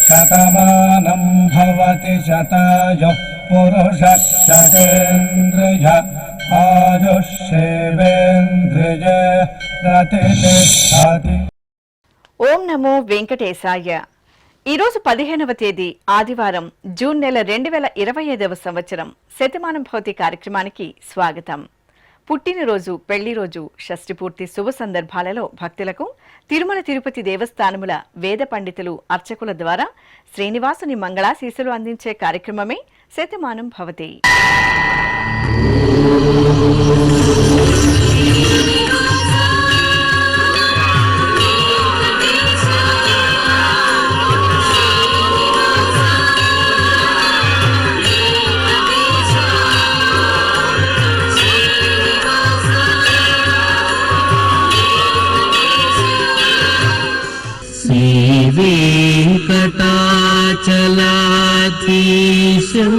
శతమానం భవతి శతాయుః పురుషः శతేంద్రియ ఆయుష్యేవేంద్రియే ప్రతిష్ఠతి. ఓం నమో వెంకటేశాయ. ఈరోజు 15వ తేదీ ఆదివారం, జూన్ నెల 2025వ సంవత్సరం. శతమానం భవతి కార్యక్రమానికి స్వాగతం. పుట్టినరోజు, పెళ్లిరోజు, షష్ఠి పూర్తి శుభ సందర్భాలలో భక్తులకు తిరుమల తిరుపతి దేవస్థానముల వేద పండితులు, అర్చకుల ద్వారా శ్రీనివాసుని మంగళాశీసులు అందించే కార్యక్రమమే శతమానం భవతి. వెంకటాచలాధీశం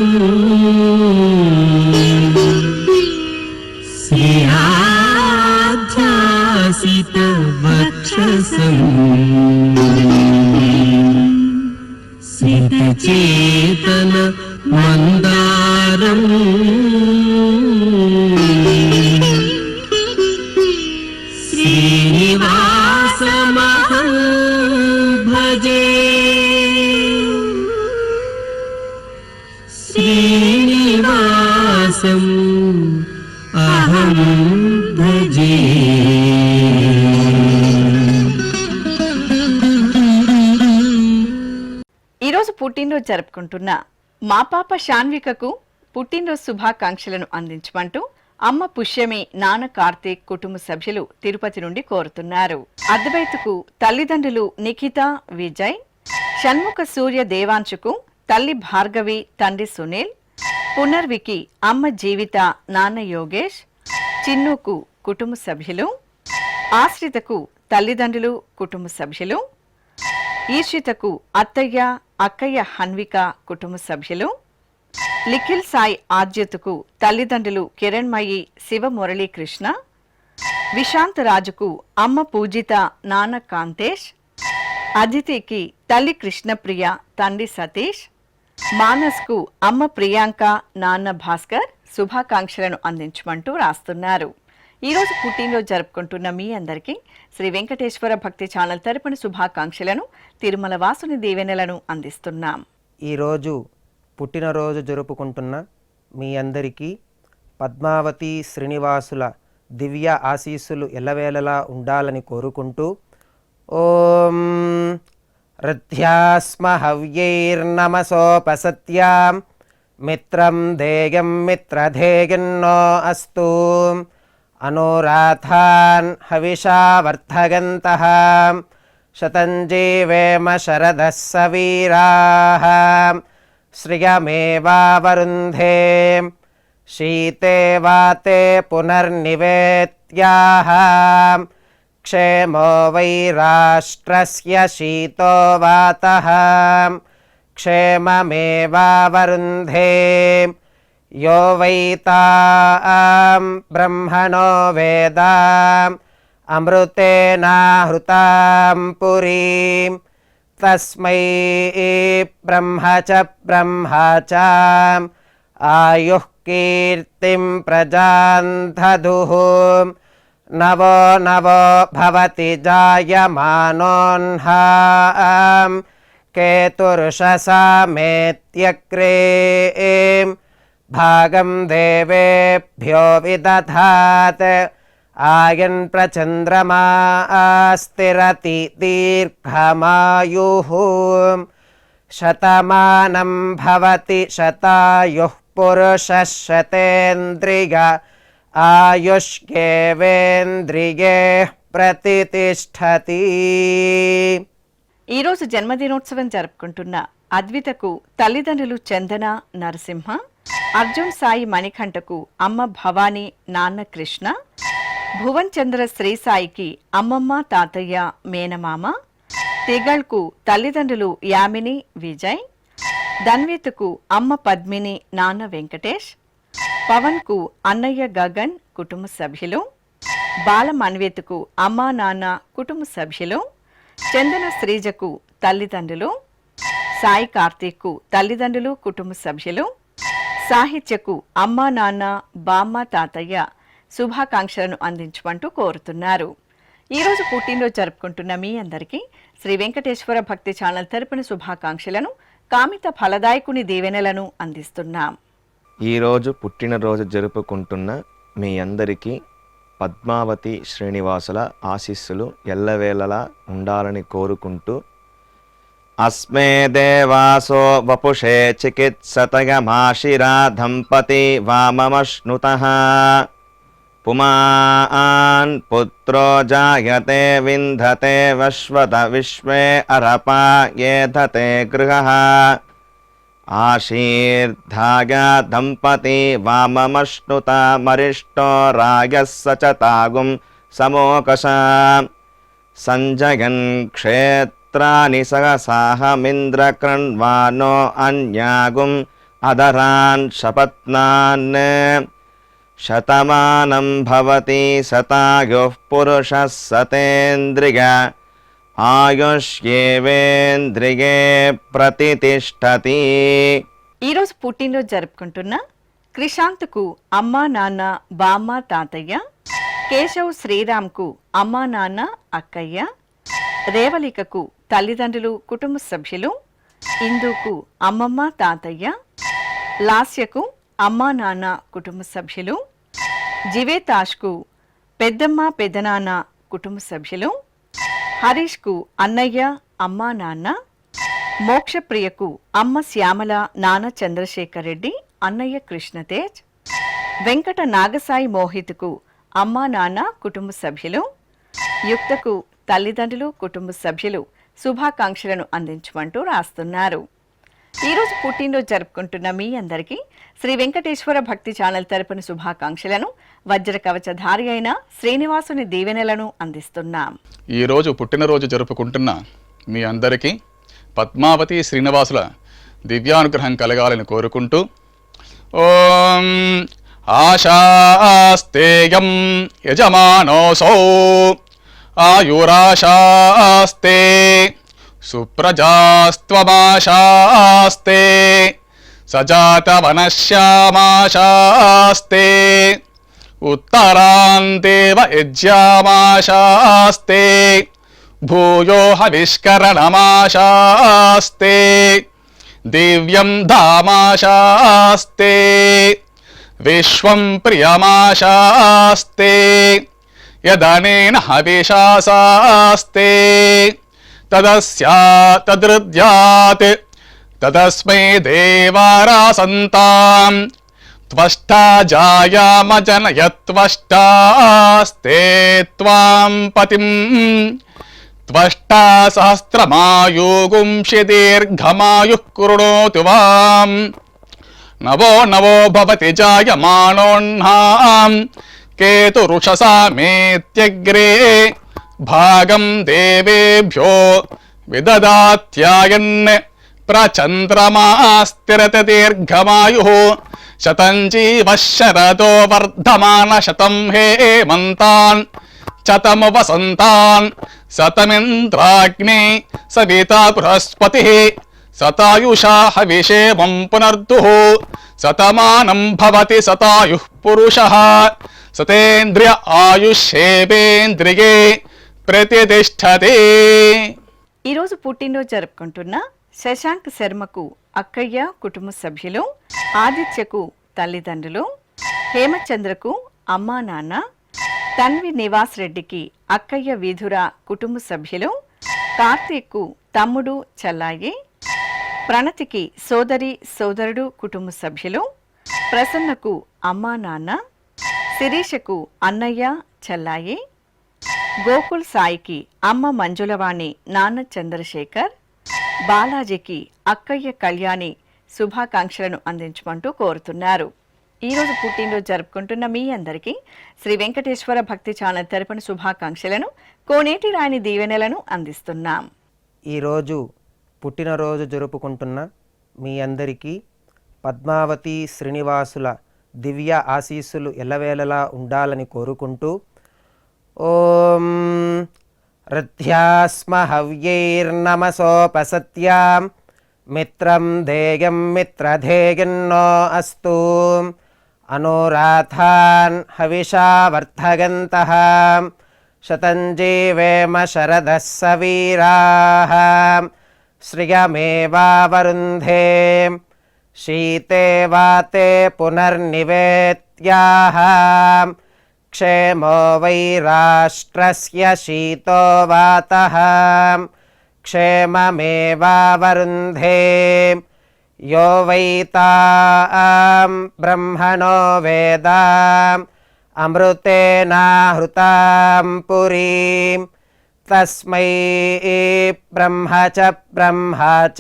శ్రీయాధ్యాసిత వక్షసం సితచేతన మందారం శ్రీనివాసమహం భజే. శ్రీనివాసం అహం భజే. ఈరోజు పుట్టినరోజు జరుపుకుంటున్న మా పాప శాన్వికకు పుట్టినరోజు శుభాకాంక్షలను అందించమంటూ అమ్మ పుష్యమి, నాన్న కార్తీక్ కుటుంబ సభ్యులు తిరుపతి నుండి కోరుతున్నారు. అద్వైతుకు తల్లిదండ్రులు నిఖిత, విజయ్, షణ్ముఖ సూర్య దేవాంశుకు తల్లి భార్గవి, తండ్రి సునీల్, పునర్వికి అమ్మ జీవిత, నాన్న యోగేష్, చిన్నుకు కుటుంబ సభ్యులు, ఆశ్రితకు తల్లిదండ్రులు, కుటుంబ సభ్యులు, ఈర్షితకు అత్తయ్య, అక్కయ్య హన్విక, కుటుంబ సభ్యులు, లిఖిల్ సాయి ఆద్యతకు తల్లిదండ్రులు కిరణ్మయి, శివ మురళీకృష్ణ, విశాంత్ రాజుకు అమ్మ పూజిత, నాన్న కాంతేష్, అదితికి తల్లి కృష్ణప్రియ, తండ్రి సతీష్, మానస్కు అమ్మ ప్రియాంక, నాన్న భాస్కర్ శుభాకాంక్షలను అందించమంటూ రాస్తున్నారు. ఈరోజు పుట్టినరోజు జరుపుకుంటున్న మీ అందరికీ శ్రీ వెంకటేశ్వర భక్తి ఛానల్ తరపున శుభాకాంక్షలను, తిరుమల వాసుని దీవెనలను అందిస్తున్నాం. ఈరోజు పుట్టినరోజు జరుపుకుంటున్న మీ అందరికీ పద్మావతి శ్రీనివాసుల దివ్య ఆశీస్సులు ఎల్లవేళలా ఉండాలని కోరుకుంటూ, ఓం రథ్యాస్మ హవ్యైర్నమసోపసత్యాం మిత్రం ధేయం మిత్రధేయన్నో అస్తు అనురాధాన్ హవిషా వర్ధగంతః శతంజీవేమ శరదః సవీరాః శ్రియమేవావరుంధే శీతే వాతే పునర్నివేత్యాః క్షేమో వై రాష్ట్రస్య శీతో వాతః క్షేమమేవావరుంధే యో వై తాం బ్రహ్మణో వేద అమృతేనాహృతాం పురీం తస్మై బ్రహ్మ చ ఆయుః కీర్తిం ప్రజాం దదుః నవో నవో భవతి జాయమానోన్హాం కేతుర్షసామేత్యగ్రే భాగం దేవేభ్యో విదధాత్ ఆయన్ ప్రచంద్రమా స్థిరతి దీర్ఘమాయుః శతమానం భవతి శతాయుః పురుషः శతేంద్రియ ఆయుష్యేవేంద్రియే ప్రతిష్ఠతి. ఈరోజు జన్మదినోత్సవం జరుపుకుంటున్న అద్వితకు తల్లిదండ్రులు చందన, నరసింహ, అర్జున్ సాయి మణికంఠకు అమ్మ భవానీ, నాన్న కృష్ణ, భువన్ చంద్ర శ్రీసాయికి అమ్మమ్మ, తాతయ్య, మేనమామ, తిగళ్కు తల్లిదండ్రులు యామిని, విజయ్, ధన్విత్కు అమ్మ పద్మిని, నాన్న వెంకటేష్, పవన్కు అన్నయ్య గగన్, కుటుంబ సభ్యులు, బాల మన్వేతుకు అమ్మా నాన్న కుటుంబ సభ్యులు, చందన శ్రీజకు తల్లిదండ్రులు, సాయి కార్తీక్కు తల్లిదండ్రులు కుటుంబ సభ్యులు, సాహిత్యకు అమ్మా నాన్న బామ్మ తాతయ్య శుభాకాంక్షలను అందించమంటూ కోరుతున్నారు. ఈరోజు పుట్టినరోజు జరుపుకుంటున్న మీ అందరికీ శ్రీ వెంకటేశ్వర భక్తి ఛానల్ తరపున శుభాకాంక్షలను, కామిత ఫలదాయకుని దీవెనలను అందిస్తున్నాం. ఈరోజు పుట్టినరోజు జరుపుకుంటున్న మీ అందరికీ పద్మావతి శ్రీనివాసుల ఆశీస్సులు ఎల్లవేళలా ఉండాలని కోరుకుంటూ, అస్మే దేవాసో వపుషే చికిత్సతయమాశిరా దంపతి వామమశ్నుతః పుమాన్ పుత్రో జాయతే వింధతే వశ్వత విశ్వే అరపా ఏధతే గృహః ఆశీర్ధాయ దంపతి వామమశ్నుత మరిష్టో రాయః సచతాగుం సమోకష సంజయన్ క్షేత్రాని సహసాహమింద్రకృణ్వానో అన్యాగుం అదరాన్ శపత్నాన్ శతమానం భవతి శతాయుః పురుషः సతేంద్రియ ఆయుష్యేవేంద్రియే ప్రతితిష్టతి. ఈరోజు పుట్టినరోజు జరుపుకుంటున్న క్రిషాంత్కు అమ్మా నాన్న బామ్మ తాతయ్య, కేశవ్ శ్రీరామ్కు అమ్మా నాన్న అక్కయ్య, రేవలికకు తల్లిదండ్రులు కుటుంబ సభ్యులు, ఇందుకు అమ్మమ్మ తాతయ్య, లాస్యకు అమ్మా నాన్న కుటుంబ సభ్యులు, జివేతాష్కు పెద్దమ్మ పెద్దనాన్న కుటుంబ సభ్యులు, హరీష్కు అన్నయ్య అమ్మా నాన్న, మోక్షప్రియకు అమ్మ శ్యామల నాన్న చంద్రశేఖర్ రెడ్డి అన్నయ్య కృష్ణతేజ్, వెంకట నాగసాయి మోహిత్కు అమ్మా నాన్న కుటుంబ సభ్యులు, యుక్తకు తల్లిదండ్రులు కుటుంబ సభ్యులు శుభాకాంక్షలను అందించమంటూ రాస్తున్నారు. ఈరోజు పుట్టినరోజు జరుపుకుంటున్న మీ అందరికీ శ్రీ వెంకటేశ్వర భక్తి ఛానల్ తరపున శుభాకాంక్షలను, వజ్ర కవచధారి అయిన శ్రీనివాసుని దీవెనలను అందిస్తున్నాం. ఈరోజు పుట్టినరోజు జరుపుకుంటున్న మీ అందరికీ పద్మావతి శ్రీనివాసుల దివ్యానుగ్రహం కలగాలని కోరుకుంటూ, ఓం ఆశాస్తేయం యజమానోసౌ ఆయురాశాస్తే సుప్రజాస్త్వమాశాస్తే సజాతవనశ్యామాశాస్తే ఉత్తరాందేవ యజ్యామాశాస్తే భూయో హవిష్కరణమాశాస్తే దివ్యం ధామాశాస్తే విశ్వం ప్రియమాశాస్తే యదనేన హవిషాసాస్తే తదస్యాతదృద్యాత్ తదస్మై దేవారాసంతాం త్వష్టా జాయామజనయత్వష్టాస్తే త్వాం పతిం త్వష్టా సహస్రమాయుగుంషి దీర్ఘమాయుః కృణోతు వాం నవో నవో భవతి జాయమానోన్హాం కేతురుషసామేత్యగ్రే భాగం దేవేభ్యో విదదాత్యాయన్ ప్రచంద్రమాస్తిరత దీర్ఘమాయుః శతం జీవః శరదో వర్ధమాన శతం హేమంతాన్ శతము వసంతాన్ శతమింద్రాగ్నే సవితా బృహస్పతిః శతాయుషా హవిషేమం పునర్దుః శతమానం భవతి శతాయుః పురుషः సతేంద్రియ ఆయుష్యేవేంద్రియే ప్రతితిష్టతి. ఈరోజు పుట్టినరోజు జరుపుకుంటున్న శశాంక్ శర్మకు అక్కయ్య కుటుంబ సభ్యులు, ఆదిత్యకు తల్లిదండ్రులు, హేమచంద్రకు అమ్మా నాన్న, తన్వి నివాస్ రెడ్డికి అక్కయ్య విధుర కుటుంబ సభ్యులు, కార్తీక్కు తమ్ముడు చెల్లాయి, ప్రణతికి సోదరి సోదరుడు కుటుంబ సభ్యులు, ప్రసన్నకు అమ్మా నాన్న, శిరీషకు అన్నయ్య చెల్లాయి, గోకుల్ సాయికి అమ్మ మంజులవాణి నాన్న చంద్రశేఖర్, బాలాజీకి అక్కయ్య కళ్యాణి శుభాకాంక్షలను అందించమంటూ కోరుతున్నారు. ఈరోజు పుట్టినరోజు జరుపుకుంటున్న మీ అందరికీ శ్రీ వెంకటేశ్వర భక్తి ఛానల్ తరపున శుభాకాంక్షలను, కోనేటి రాణి దీవెనలను అందిస్తున్నాం. ఈరోజు పుట్టినరోజు జరుపుకుంటున్న మీ అందరికీ పద్మావతి శ్రీనివాసుల దివ్య ఆశీస్సులు ఎల్లవేళలా ఉండాలని కోరుకుంటూ, ఓం రుధ్యాస్మ హవ్యైర్నమసోపసత్యాం మిత్రం ధేయం మిత్రధేయన్నో అస్తు అనురాధాన్ హవిషా వర్ధగంతః శతం జీవేమ శరదः సవీరాः శ్రియమేవావరుంధే శీతే వాతే పునర్నివేత్యాః క్షేమో వై రాష్ట్రస్య శీతో వాతః క్షేమమేవావరుంధే యో వై తాం బ్రహ్మణో వేద అమృతేనాహృతాం పురీం తస్మై బ్రహ్మ చ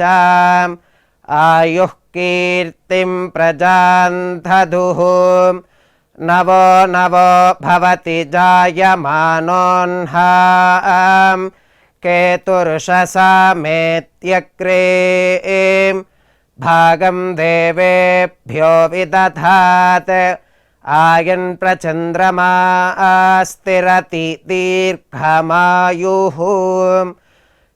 ఆయుః కీర్తిం ప్రజాన్ దదుః నవో నవో భవతి జాయమానోన్హాం కేతుర్షసామేత్యగ్రే భాగం దేవేభ్యో విదధాత్ ఆయన్ ప్రచంద్రమా స్థిరతి దీర్ఘమాయుః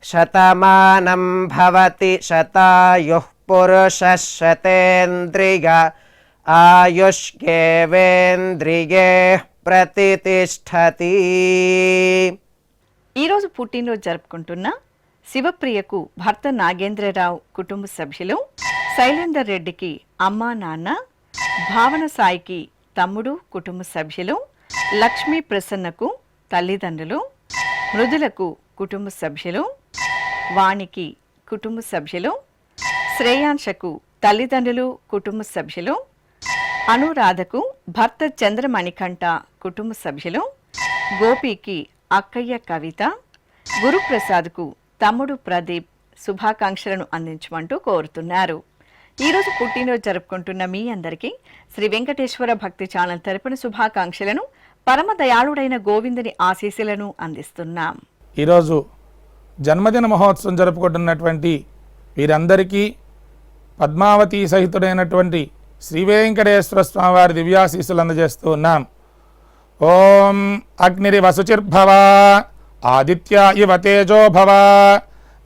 శతమానం భవతి శతాయుః పురుషः శతేంద్రియ ఆయుష్యేవేంద్రియే ప్రతితిష్ఠతి. ఈరోజు పుట్టినరోజు జరుపుకుంటున్న శివప్రియకు భర్త నాగేంద్రరావు కుటుంబ సభ్యులు, శైలేందర్ రెడ్డికి అమ్మా నాన్న, భావన సాయికి తమ్ముడు కుటుంబ సభ్యులు, లక్ష్మీ ప్రసన్నకు తల్లిదండ్రులు, మృదులకు కుటుంబ సభ్యులు, వాణికి కుటుంబ సభ్యులు, శ్రేయాంశకు తల్లిదండ్రులు కుటుంబ సభ్యులు, అనురాధకు భర్త చంద్రమణికంఠ కుటుంబ సభ్యులు, గోపికి అక్కయ్య కవిత, గురుప్రసాద్కు తమ్ముడు ప్రదీప్ శుభాకాంక్షలను అందించమంటూ కోరుతున్నారు. ఈరోజు పుట్టినరోజు జరుపుకుంటున్న మీ అందరికీ శ్రీ వెంకటేశ్వర భక్తి ఛానల్ తరపున శుభాకాంక్షలను, పరమ దయాళుడైన గోవిందుని ఆశీస్సులను అందిస్తున్నాం. ఈరోజు జన్మదిన మహోత్సవం జరుపుకుంటున్నటువంటి వీరందరికీ పద్మావతి సహితుడైనటువంటి శ్రీ వెంకటేశ్వర స్వామివారి దివ్యాశీస్సులు అందజేస్తూ ఉన్నాం. ఓం అగ్నిరివ శుచిర్భవ, ఆదిత్య ఇవ తేజో భవ,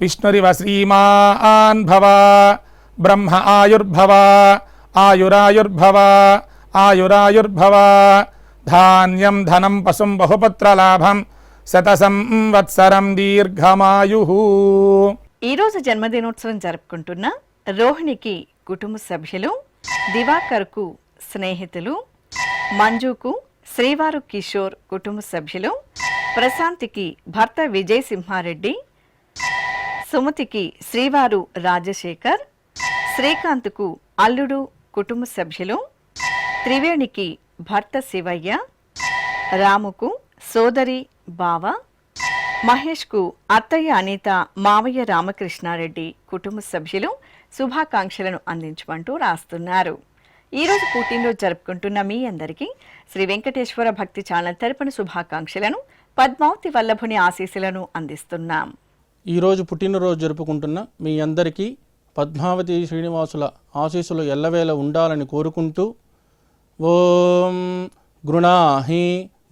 విష్ణురివ శ్రీమాన్ భవ, బ్రహ్మ ఆయుర్భవ, ఆయురాయుర్భవ, ఆయురాయుర్భవ, ధాన్యం ధనం పశుం బహుపుత్రలాభం, శతసంవత్సరం దీర్ఘమాయు. ఈరోజు జన్మదినోత్సవం జరుపుకుంటున్న రోహిణికి కుటుంబ సభ్యులు, దివాకర్కు స్నేహితులు, మంజుకు శ్రీవారు కిషోర్ కుటుంబ సభ్యులు, ప్రశాంతికి భర్త విజయ్ సింహారెడ్డి, సుమతికి శ్రీవారు రాజశేఖర్, శ్రీకాంత్కు అల్లుడు కుటుంబ సభ్యులు, త్రివేణికి భర్త శివయ్య, రాముకు సోదరి బావ, మహేష్కు అత్తయ్య అనిత, మావయ్య రామకృష్ణారెడ్డి కుటుంబ సభ్యులు శుభాకాంక్షలను అందించమంటూ రాస్తున్నారు. ఈరోజు పుట్టినరోజు జరుపుకుంటున్న మీ అందరికీ శ్రీ వెంకటేశ్వర భక్తి ఛానల్ తరపున శుభాకాంక్షలను, పద్మావతి వల్లభుని ఆశీస్సులను అందిస్తున్నాం. ఈరోజు పుట్టినరోజు జరుపుకుంటున్న మీ అందరికీ పద్మావతి శ్రీనివాసుల ఆశీస్సులు ఎల్లవేళ ఉండాలని కోరుకుంటూ ఓం గృణాహి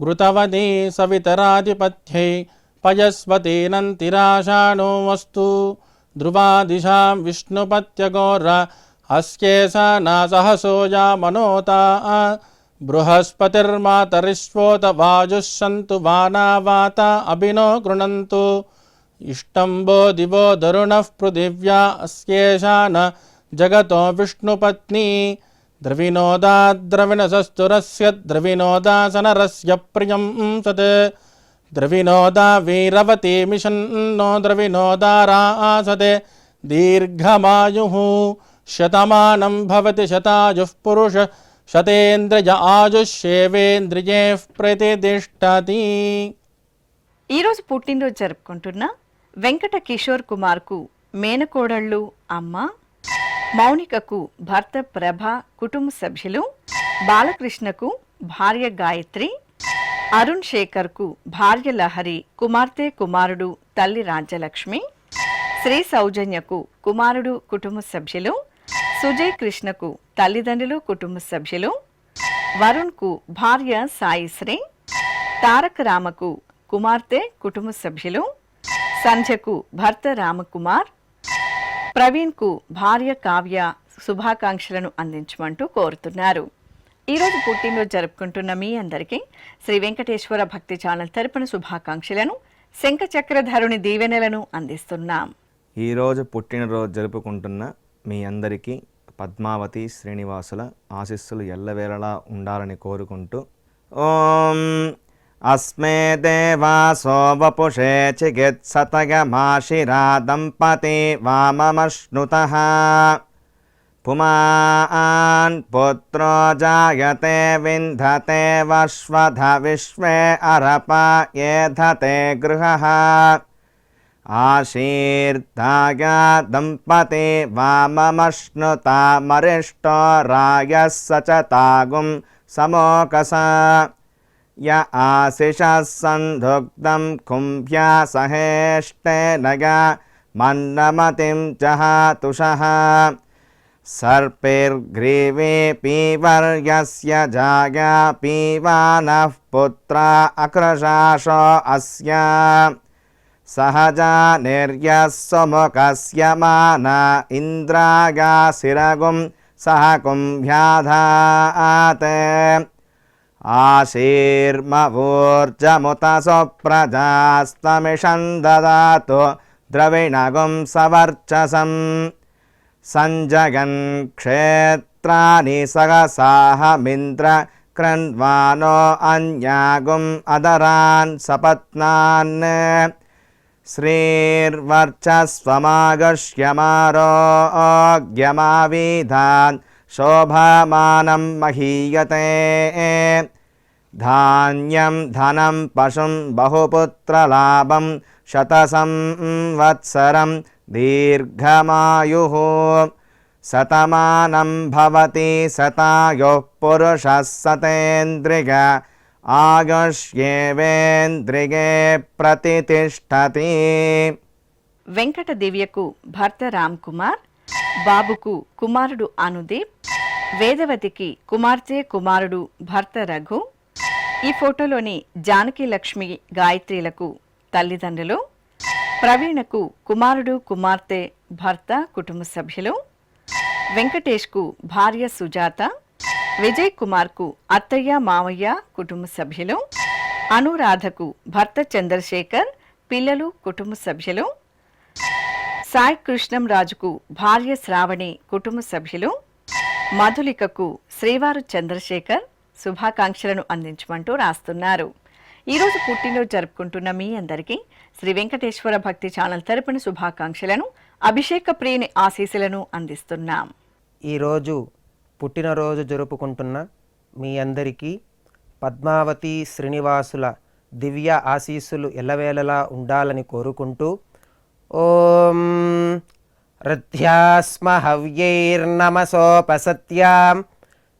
ఘృతవదే సవితరాధిపత్యై పయస్వతేనంతిరాషాణో వస్తు ధ్రువాదిశాం విష్ణుపత్యగోర అస్యేషా నాసహసోజా మనోతా బృహస్పతిర్మాతరిష్వోత వాజుస్సంతు వానావాత అభినో గృణంతు ఇష్టంబో దివో దరుణః పృథివ్యా అస్యేషా న జగతో విష్ణుపత్ని ద్రవినోదా ద్రవిణసస్తురస్య ద్రవినోదాసనరస్య ప్రియం సత్ ద్రవినోదా వీరవతి మిషన్నో ద్రవినోదారాసతే దీర్ఘమాయుః శతమానం భవతి శతాయుః పురుష శతేంద్రియ ఆయుష్యేవేంద్రియే ప్రతితిష్ఠతి. ఈరోజు పుట్టినరోజు జరుపుకుంటున్న వెంకట కిషోర్ కుమార్కు మేనకోడళ్ళు అమ్మ, మౌనికకు భర్త ప్రభ కుటుంబ సభ్యులు, బాలకృష్ణకు భార్య గాయత్రి, అరుణ్ శేఖర్కు భార్య లహరి, కుమార్తె కుమారుడు తల్లి రాజ్యలక్ష్మి, శ్రీ సౌజన్యకు కుమారుడు కుటుంబ సభ్యులు, సుజయ్ కృష్ణకు తల్లిదండ్రులు కుటుంబ సభ్యులు, వరుణ్కు భార్య సాయిశ్రీ, తారక రామకు కుమార్తె కుటుంబ సభ్యులు, సంధ్యకు భర్త రామకుమార్, ప్రవీణ్కు భార్య కావ్య శుభాకాంక్షలను అందించమంటూ కోరుతున్నారు. ఈరోజు పుట్టినరోజు జరుపుకుంటున్న మీ అందరికీ శ్రీ వెంకటేశ్వర భక్తి ఛానల్ తరపున శుభాకాంక్షలను, శంఖ చక్రధరుని దీవెనలను అందిస్తున్నాం. ఈరోజు పుట్టినరోజు జరుపుకుంటున్న మీ అందరికీ పద్మావతి శ్రీనివాసుల ఆశీస్సులు ఎల్లవేళలా ఉండాలని కోరుకుంటూ ఓం అస్మే దేవాసో వపుషే చికిత్సతగమాశిరా దంపతి వామమశ్నుతః పుమాన్ పుత్రో జాయతే వింధతే వశ్వధ విశ్వే అరప ఏధతే గృహః ఆశీర్దాయ దంపతి వామమశ్నుతా మరిష్టో రాయः సచతాగుం సమోకస య ఆశిషः సంధుగ్ధం కుంభ్యా సహేష్టేనగ మన్నమతిం జహాతుషః సర్పిర్గ్రీవే పీవర్యస్య జాయా పీవానః పుత్రా అక్రశాశో అస్య సహజా నిర్యస్సుముఖస్య మాన ఇంద్రాగాసిరగుం సహ కుంభ్యాధాతే ఆశీర్మవూర్జముత సుప్రజాస్తమిషం దదాతు ద్రవిణగుం సవర్చసం సంజగన్ క్షేత్రాని సహసాహమింద్ర క్రన్వానో అన్యాగుం అదరాన్ సపత్నాన్ శ్రీర్వర్చస్వమాగశ్యమారోగ్యమావిధాన్ శోభమానం మహీయతే ధాన్యం ధనం పశుం బహుపుత్రలాభం శతసంవత్సరం దీర్ఘమాయుః శతమానం భవతి శతాయుః పురుషः శతేంద్రియ ఆయుష్యేవేంద్రియే ప్రతితిష్ఠతి. వెంకట దివ్యకు భర్త రామ్ కుమార్, బాబుకు కుమారుడు అనుదీప్, వేదవతికి కుమార్తె కుమారుడు భర్త రఘు. ఈ ఫోటోలోని జానకి లక్ష్మి గాయత్రిలకు తల్లిదండ్రులు, ప్రవీణకు కుమారుడు కుమార్తె భర్త కుటుంబ సభ్యులు, వెంకటేష్కు భార్య సుజాత, విజయ్ కుమార్కు అత్తయ్య మామయ్య కుటుంబ సభ్యులు, అనురాధకు భర్త చంద్రశేఖర్, పిల్లలు కుటుంబ సభ్యులు, సాయి కృష్ణం రాజుకు భార్య శ్రావణి కుటుంబ సభ్యులు, మధులికకు శ్రీవారు చంద్రశేఖర్ శుభాకాంక్షలను అందించమంటూ రాస్తున్నారు. ఈరోజు పుట్టినరోజు జరుపుకుంటున్న మీ అందరికీ శ్రీ వెంకటేశ్వర భక్తి ఛానల్ తరపున శుభాకాంక్షలను, అభిషేక ప్రియుని ఆశీస్సులను అందిస్తున్నాం. ఈరోజు పుట్టినరోజు జరుపుకుంటున్న మీ అందరికీ పద్మావతి శ్రీనివాసుల దివ్య ఆశీస్సులు ఎల్లవేళలా ఉండాలని కోరుకుంటూ ఓం రుధ్యాస్మ హవ్యైర్నమసోపసత్యాం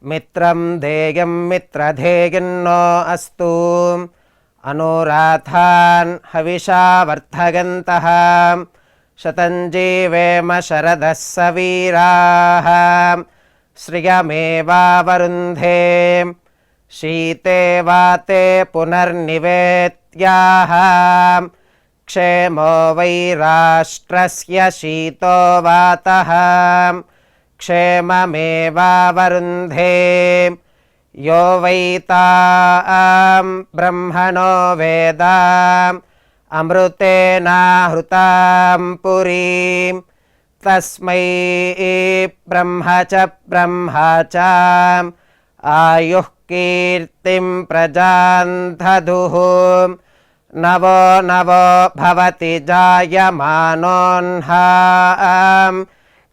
మిత్రం ధేయం మిత్రధేయన్నో అస్తు అనురాధాన్ హవిషా వర్ధగంతః శతం జీవేమ శరదః సవీరాః శ్రియమేవావరుంధే శీతే వాతే పునర్నివేత్యాః క్షేమో వై రాష్ట్రస్య శీతో వాతః క్షేమమేవావరుంధే యో వై తాం బ్రహ్మణో వేద అమృతేనాహృతాం పురీం తస్మై బ్రహ్మ చ ఆయుః కీర్తిం ప్రజాన్ దదుః నవో నవో భవతి జాయమానోన్హాం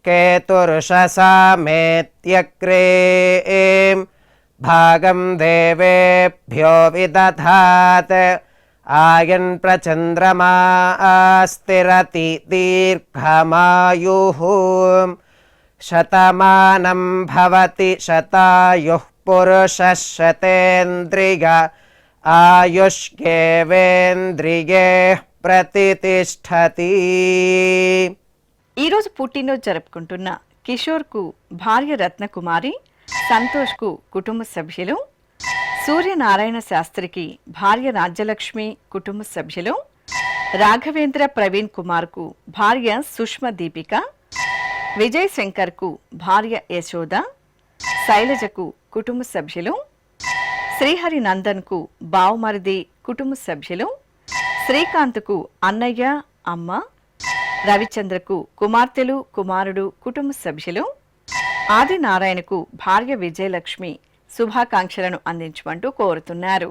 కేతుర్షసామేత్యగ్రే భాగం దేవేభ్యో విదధాత్ ఆయన్ ప్రచంద్రమా స్థిరతి దీర్ఘమాయుః శతమానం భవతి శతాయుః పురుషः శతేంద్రియ ఆయుష్యేవేంద్రియే ప్రతితిష్ఠతి. ఈరోజు పుట్టినరోజు జరుపుకుంటున్న కిషోర్కు భార్య రత్నకుమారి, సంతోష్కు కుటుంబ సభ్యులు, సూర్యనారాయణ శాస్త్రికి భార్య రాజ్యలక్ష్మి కుటుంబ సభ్యులు, రాఘవేంద్ర ప్రవీణ్ కుమార్కు భార్య సుష్మ దీపిక, విజయ్ శంకర్కు భార్య యశోద, శైలజకు కుటుంబ సభ్యులు, శ్రీహరి నందన్కు బావమరిది కుటుంబ సభ్యులు, శ్రీకాంత్కు అన్నయ్య అమ్మ, రవిచంద్రకు కుమార్తెలు కుమారుడు కుటుంబ సభ్యులు, ఆదినారాయణకు భార్య విజయలక్ష్మి శుభాకాంక్షలను అందించమంటూ కోరుతున్నారు.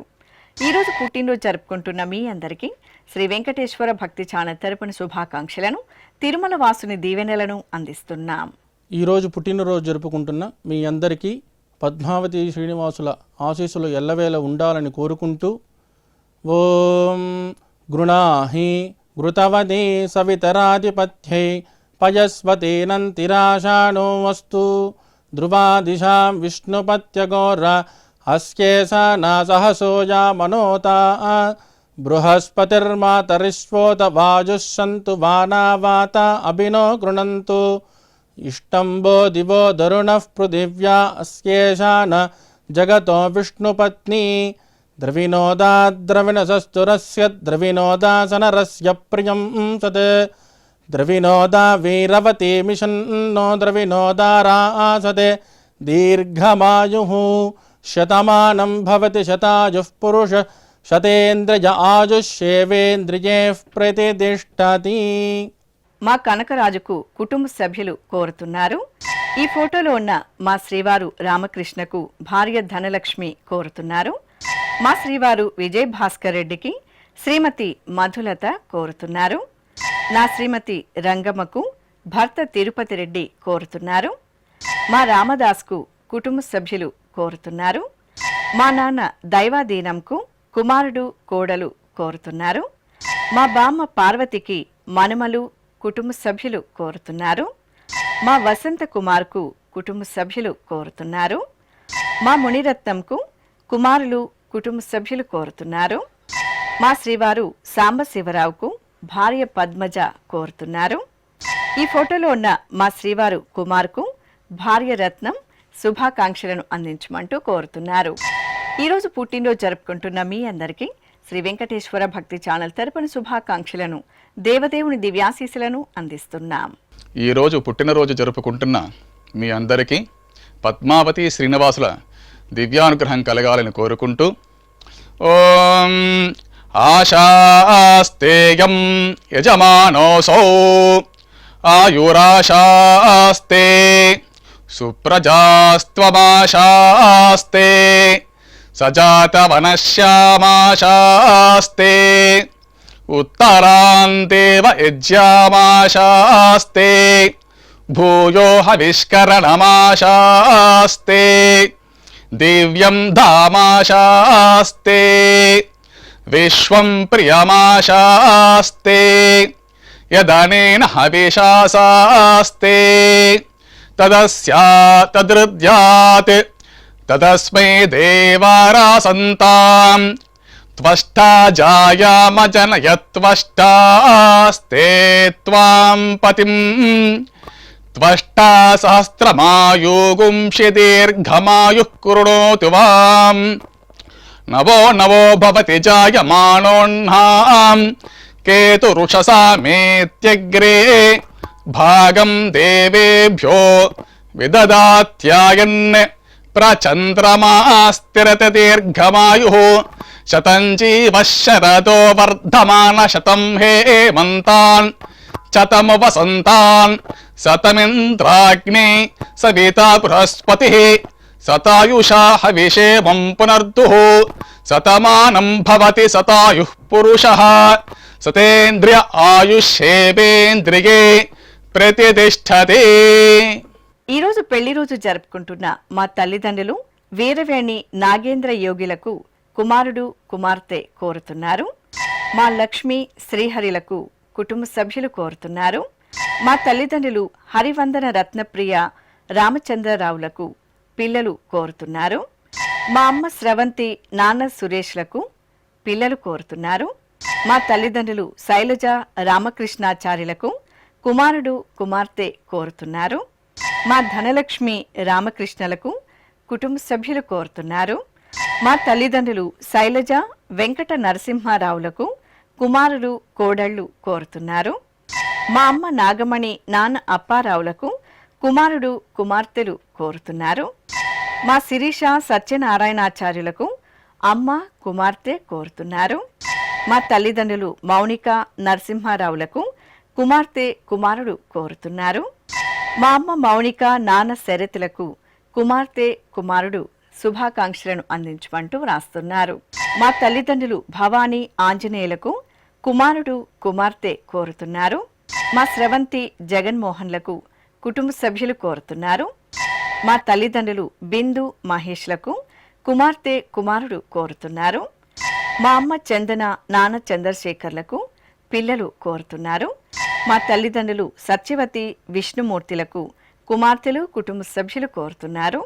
ఈరోజు పుట్టినరోజు జరుపుకుంటున్న మీ అందరికీ శ్రీ వెంకటేశ్వర భక్తి ఛానల్ తరపున శుభాకాంక్షలను, తిరుమల వాసుని దీవెనలను అందిస్తున్నాం. ఈరోజు పుట్టినరోజు జరుపుకుంటున్న మీ అందరికీ పద్మావతి శ్రీనివాసుల ఆశీస్సులు ఎల్లవేళ ఉండాలని కోరుకుంటూ ఓం గృణాహి ఘృతవదే సవితరాధిపత్యై పయస్వతేనంతిరాశానో వస్తు ధ్రువాదిశాం విష్ణుపత్యగోర అస్యేషానా సహసోజా మనోతా బృహస్పతిర్మాతరిష్వోత వాజుస్సంతు వానావాత అభినో గృణంతు ఇష్టంబో దివో దరుణః పృథివ్యా అస్యేషాన జగతో విష్ణుపత్ని ద్రవినోదా ద్రవిణసస్తురస్య ద్రవినోదాసనరస్య ప్రియం సత్ ద్రవినోదా వీరవతి మిషన్నో ద్రవినోదారాసతే దీర్ఘమాయుః శతమానం భవతి శతాయుః పురుష శతేంద్రియ ఆయుష్యేవేంద్రియైః ప్రతిష్ఠతి. మా కనకరాజుకు కుటుంబ సభ్యులు కోరుతున్నారు. ఈ ఫోటోలో ఉన్న మా శ్రీవారు రామకృష్ణకు భార్య ధనలక్ష్మి కోరుతున్నారు. మా శ్రీవారు విజయ్ భాస్కర్ రెడ్డికి శ్రీమతి మధులత కోరుతున్నారు. నా శ్రీమతి రంగమ్మకు భర్త తిరుపతి రెడ్డి కోరుతున్నారు. మా రామదాస్కు కుటుంబ సభ్యులు కోరుతున్నారు. మా నాన్న దైవాధీనంకు కుమారుడు కోడలు కోరుతున్నారు. మా బామ్మ పార్వతికి మనుమలు కుటుంబ సభ్యులు కోరుతున్నారు. మా వసంత కుమార్కు కుటుంబ సభ్యులు కోరుతున్నారు. మా మునిరత్నంకు కుమారులు కుటుంబ సభ్యులు కోరుతున్నారు. మా శ్రీవారు సాంబశివరావుకు భార్య పద్మజ కోరుతున్నారు. ఈ ఫోటోలో ఉన్న మా శ్రీవారు కుమార్కు భార్య రత్నం శుభాకాంక్షలను అందించమంటూ కోరుతున్నారు. ఈరోజు పుట్టినరోజు జరుపుకుంటున్న మీ అందరికీ శ్రీ వెంకటేశ్వర భక్తి ఛానల్ తరపున శుభాకాంక్షలను, దేవదేవుని దివ్యాశీస్సులను అందిస్తున్నాం. ఈరోజు పుట్టినరోజు జరుపుకుంటున్న మీ అందరికీ పద్మావతి శ్రీనివాసుల దివ్యానుగ్రహం కలగాలని కోరుకుంటూ ఓం ఆశాస్తేయం యజమానోసౌ ఆయురాశాస్తే సుప్రజాస్త్వమాశాస్తే సజాతవనశ్యామాశాస్తే ఉత్తరాంతేవ యజ్యామాశాస్తే భూయో హవిష్కరణమాశాస్తే దివ్యం ధామాశాస్తే విశ్వం ప్రియమాశాస్తే యదనేన హవిషాసాస్తే తదస్యాతదృద్యాత్ తదస్మై దేవారాసంతాం త్వష్టా జాయామజనయత్వష్టాస్తే త్వాం పతిం త్వష్టా సహస్రమాయుగుంషి దీర్ఘమాయుః కృణోతు వాం నవో నవో భవతి జాయమానోన్నాం కేతురుషసామేత్యగ్రే భాగం దేవేభ్యో విదదాత్యాయన్ ప్రచంద్రమాస్తిరత దీర్ఘమాయుః శతం జీవః శరదో వర్ధమాన శతం హేమంతాన్ శతము వసంతాన్ శతమింద్రాగ్ని సవితా బృహస్పతిః శతాయుషా హవిషేమం పునర్దుః శతమానం భవతి శతాయుః పురుషః శతేంద్రియ ఆయుష్యేవేంద్రియే ప్రతిష్ఠతే. ఈరోజు పెళ్లి రోజు జరుపుకుంటున్న మా తల్లిదండ్రులు వీరవేణి నాగేంద్ర యోగిలకు కుమారుడు కుమార్తె కోరుతున్నారు. మా లక్ష్మి శ్రీహరిలకు కుటుంబ సభ్యులు కోరుతున్నారు. మా తల్లిదండ్రులు హరివందన రత్నప్రియ రామచంద్రరావులకు పిల్లలు కోరుతున్నారు. మా అమ్మ స్రవంతి నాన్న సురేష్లకు పిల్లలు కోరుతున్నారు. మా తల్లిదండ్రులు శైలజ రామకృష్ణాచార్యులకు కుమారుడు కుమార్తె కోరుతున్నారు. మా ధనలక్ష్మి రామకృష్ణలకు కుటుంబ సభ్యులు కోరుతున్నారు. మా తల్లిదండ్రులు శైలజ వెంకట నరసింహారావులకు కుమారులు కోడళ్లు కోరుతున్నారు. మా అమ్మ నాగమణి నాన్న అప్పారావులకు కుమారుడు కుమార్తెలు కోరుతున్నారు. మా శిరీష సత్యనారాయణాచార్యులకు అమ్మ కుమార్తె కోరుతున్నారు. మా తల్లిదండ్రులు మౌనిక నరసింహారావులకు కుమార్తె కుమారుడు కోరుతున్నారు. మా అమ్మ మౌనిక నాన్న శరతులకు కుమార్తె కుమారుడు శుభాకాంక్షలను అందించమంటూ వ్రాస్తున్నారు. మా తల్లిదండ్రులు భవానీ ఆంజనేయులకు కుమారుడు కుమార్తె కోరుతున్నారు. మా స్రవంతి జగన్మోహన్లకు కుటుంబ సభ్యులు కోరుతున్నారు. మా తల్లిదండ్రులు బిందు మహేష్లకు కుమార్తె కుమారుడు కోరుతున్నారు. మా అమ్మ చందన నాన్న చంద్రశేఖర్లకు పిల్లలు కోరుతున్నారు. మా తల్లిదండ్రులు సత్యవతి విష్ణుమూర్తిలకు కుమార్తెలు కుటుంబ సభ్యులు కోరుతున్నారు.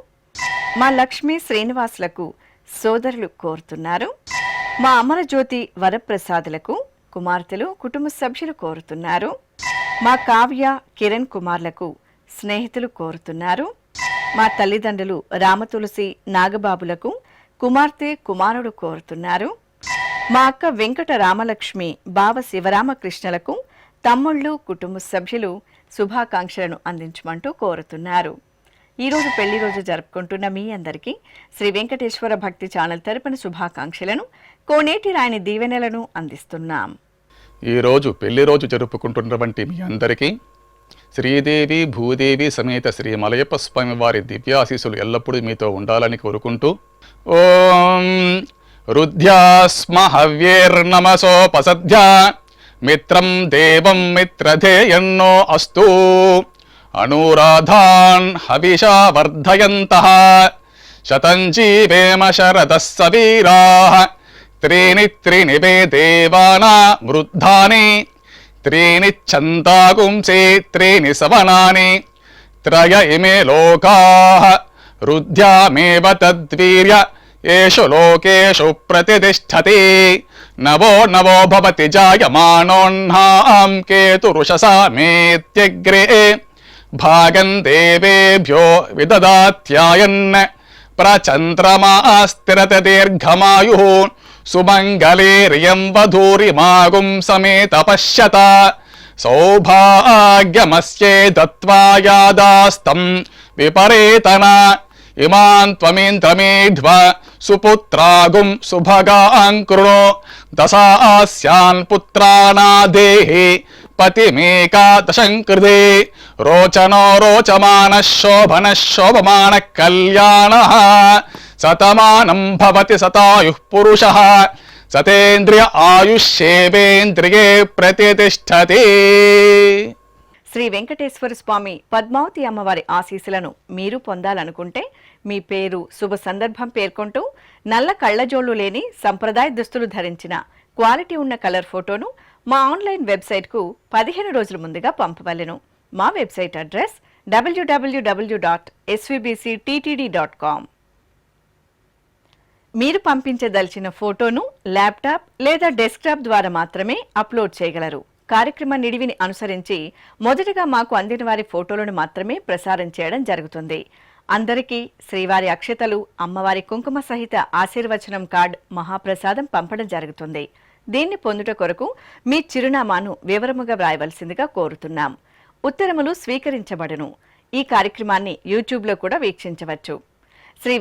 మా లక్ష్మీ శ్రీనివాసులకు సోదరులు కోరుతున్నారు. మా అమరజ్యోతి వరప్రసాదులకు కుమార్తెలు కుటుంబ సభ్యులు కోరుతున్నారు. మా కావ్య కిరణ్ కుమార్లకు స్నేహితులు కోరుతున్నారు. మా తల్లిదండ్రులు రామతులసి నాగబాబులకు కుమార్తె కుమారుడు కోరుతున్నారు. మా అక్క వెంకట రామలక్ష్మి బావ శివరామకృష్ణలకు తమ్ముళ్ళు కుటుంబ సభ్యులు శుభాకాంక్షలను అందించమంటూ కోరుతున్నారు. ఈరోజు పెళ్లి రోజు జరుపుకుంటున్న మీ అందరికీ శ్రీ వెంకటేశ్వర భక్తి ఛానల్ తరపున శుభాకాంక్షలను కోనేటి రాయని దీవెనలను అందిస్తున్నాం. ఈరోజు పెళ్లి రోజు జరుపుకుంటున్నటువంటి మీ అందరికీ శ్రీదేవి భూదేవి సమేత శ్రీ మలయప్ప స్వామి వారి దివ్యాశీస్సులు ఎల్లప్పుడూ మీతో ఉండాలని కోరుకుంటూ ఓం రుద్ధ్యాస్మ హవ్యేర్నమసోపసధ్య మిత్రం దేవం మిత్రధేయన్నో అస్తు అనురాధాన్ హవిషా వర్ధయంతః శతం జీవేమ శరదః సవీరాః త్రీణి త్రీణి వే దేవానా వృద్ధాని త్రీణి ఛందాగుంసే త్రీణి సవనాని త్రయ ఇమే లోకాః రుద్ధ్యామేవ తద్వీర్య ఏషు లోకేషు ప్రతిష్ఠతి నవో నవో భవతి జాయమానోన్హాం కేతురుషసా మేత్యగ్రే భాగం దేవేభ్యో విదదాత్యాయన్ ప్రచంద్రమా స్థిరత దీర్ఘమాయుః సుమంగళేర్యం వధూరిమాగుం సమేత పశ్యత సౌభాగ్యమస్యే దత్వా యాదాస్తం విపరేతన ఇమాన్ త్వమేంద్రమేధ్వ సుపుత్రాగుం సుభగాన్ కృణో దశాస్యాన్ పుత్రానాదేహి పతిమేకాదశం కృతే రోచనో రోచమాన శోభన శోభమాన కళ్యాణ శతమానం భవతి శతాయుః పురుషః సతేంద్రియ ఆయుష్యేవేంద్రియే ప్రతిష్ఠతి. శ్రీ వెంకటేశ్వర స్వామి పద్మావతి అమ్మవారి ఆశీస్సులను మీరు పొందాలనుకుంటే మీ పేరు శుభ సందర్భం పేర్కొంటూ నల్ల కళ్లజోళ్లు లేని సంప్రదాయ దుస్తులు ధరించిన క్వాలిటీ ఉన్న కలర్ ఫోటోను మా ఆన్లైన్ వెబ్సైట్కు 15 రోజుల ముందుగా పంపవలెను. మా వెబ్సైట్ అడ్రస్ www.svbcttd.com. మీరు పంపించదలిచిన ఫోటోను ల్యాప్టాప్ లేదా డెస్క్టాప్ ద్వారా మాత్రమే అప్లోడ్ చేయగలరు. కార్యక్రమ నిడివిని అనుసరించి మొదటగా మాకు అందిన వారి ఫోటోలను మాత్రమే ప్రసారం చేయడం జరుగుతుంది. అందరికీ శ్రీవారి అక్షతలు, అమ్మవారి కుంకుమ సహిత ఆశీర్వచనం కార్డ్, మహాప్రసాదం పంపడం జరుగుతుంది. దీన్ని పొందుట కొరకు మీ చిరునామాను వివరముగా వ్రాయవలసిందిగా కోరుతున్నాం. ఉత్తరములు స్వీకరించబడును. ఈ కార్యక్రమాన్ని యూట్యూబ్లో కూడా వీక్షించవచ్చు. శ్రీ